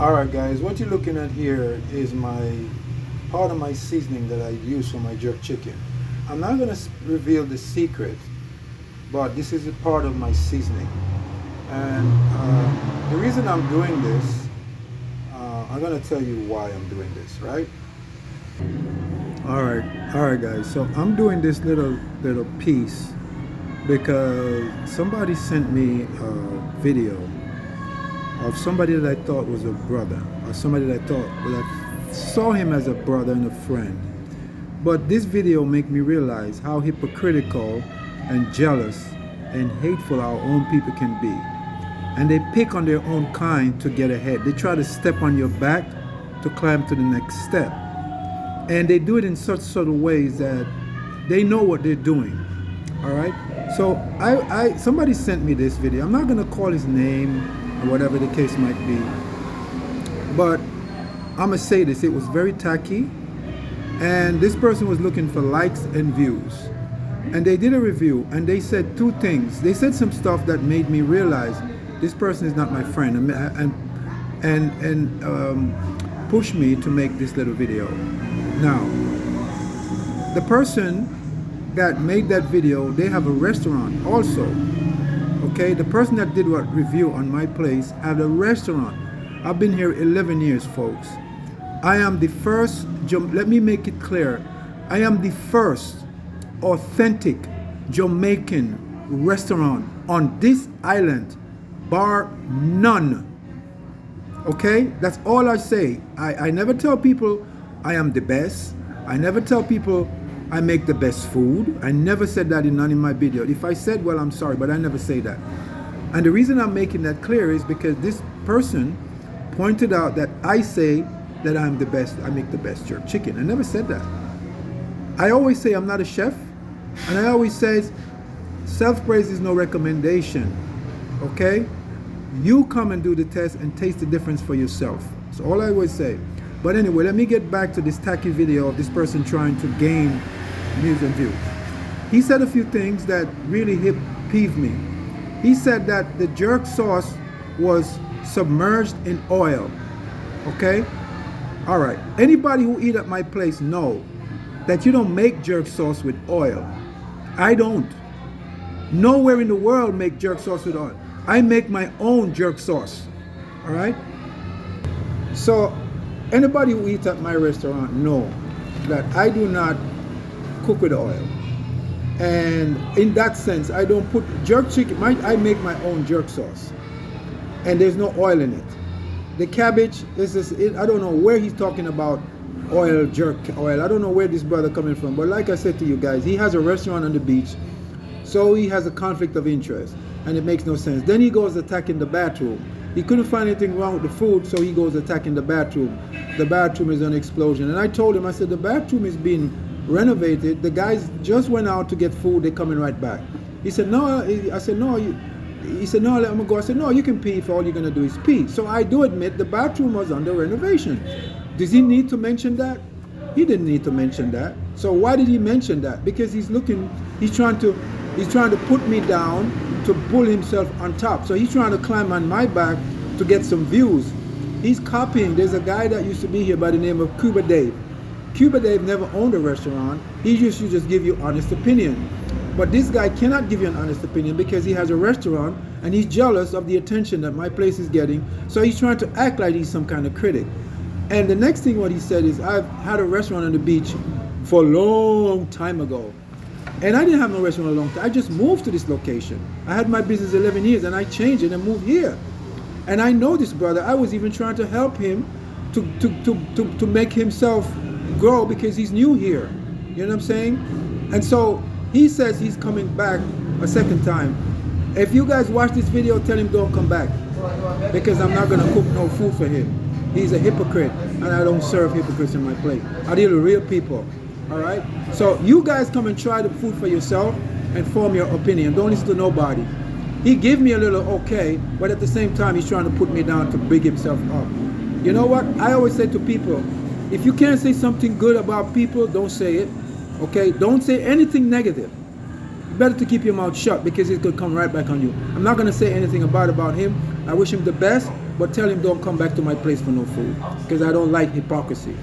Alright guys, what you're looking at here is my part of my seasoning that I use for my jerk chicken. I'm not going to reveal the secret, but this is a part of my seasoning. And the reason I'm doing this, I'm going to tell you why I'm doing this, right? Alright guys, so I'm doing this little piece because somebody sent me a video of somebody that I thought was a brother, or somebody that I saw him as a brother and a friend. But this video made me realize how hypocritical and jealous and hateful our own people can be. And they pick on their own kind to get ahead. They try to step on your back to climb to the next step. And they do it in such subtle ways that they know what they're doing. All right? So somebody sent me this video. I'm not going to call his name or whatever the case might be. But I'm going to say this. It was very tacky. And this person was looking for likes and views. And they did a review and they said two things. They said some stuff that made me realize this person is not my friend and pushed me to make this little video. Now, the person that made that video, they have a restaurant also. Okay, the person that did what review on my place had a restaurant. I've been here 11 years, folks. I am the first, let me make it clear, I am the first authentic Jamaican restaurant on this island, bar none. Okay, that's all I say. I never tell people I am the best. I never tell people I make the best food. I never said that in none of my video. If I said, well, I'm sorry, but I never say that. And the reason I'm making that clear is because this person pointed out that I say that I'm the best, I make the best jerk chicken. I never said that. I always say I'm not a chef, and I always say self-praise is no recommendation, okay? You come and do the test and taste the difference for yourself. That's all I always say. But anyway, let me get back to this tacky video of this person trying to gain views and views. He said a few things that really peeved me. He said that the jerk sauce was submerged in oil, okay? All right, anybody who eat at my place know that you don't make jerk sauce with oil. I don't. Nowhere in the world make jerk sauce with oil. I make my own jerk sauce, all right? So anybody who eats at my restaurant know that I do not cook with oil. And in that sense, I don't put jerk chicken, I make my own jerk sauce. And there's no oil in it. The cabbage, I don't know where he's talking about oil, jerk oil. I don't know where this brother coming from. But like I said to you guys, he has a restaurant on the beach. So he has a conflict of interest. And it makes no sense. Then he goes attacking the bathroom. He couldn't find anything wrong with the food, so he goes attacking the bathroom. The bathroom is an explosion. And I told him, I said, the bathroom is being renovated. The guys just went out to get food. They're coming right back. He said, no. I said, no. He said, no, let him go. I said, no, you can pee if all you're going to do is pee. So I do admit the bathroom was under renovation. Does he need to mention that? He didn't need to mention that. So why did he mention that? Because he's trying to put me down to pull himself on top. So he's trying to climb on my back to get some views. He's copying. There's a guy that used to be here by the name of Cuba Dave. Cuba Dave never owned a restaurant. He used to just give you honest opinion. But this guy cannot give you an honest opinion because he has a restaurant and he's jealous of the attention that my place is getting. So he's trying to act like he's some kind of critic. And the next thing what he said is, I've had a restaurant on the beach for a long time ago. And I didn't have no restaurant a long time. I just moved to this location. I had my business 11 years and I changed it and moved here. And I know this brother. I was even trying to help him to make himself grow because he's new here. You know what I'm saying? And so he says he's coming back a second time. If you guys watch this video, tell him don't come back. Because I'm not going to cook no food for him. He's a hypocrite. And I don't serve hypocrites in my plate. I deal with real people. All right? So you guys come and try the food for yourself and form your opinion. Don't listen to nobody. He gave me a little okay, but at the same time, he's trying to put me down to big himself up. You know what? I always say to people, if you can't say something good about people, don't say it. Okay? Don't say anything negative. Better to keep your mouth shut because it could come right back on you. I'm not going to say anything about him. I wish him the best, but tell him don't come back to my place for no food, because I don't like hypocrisy.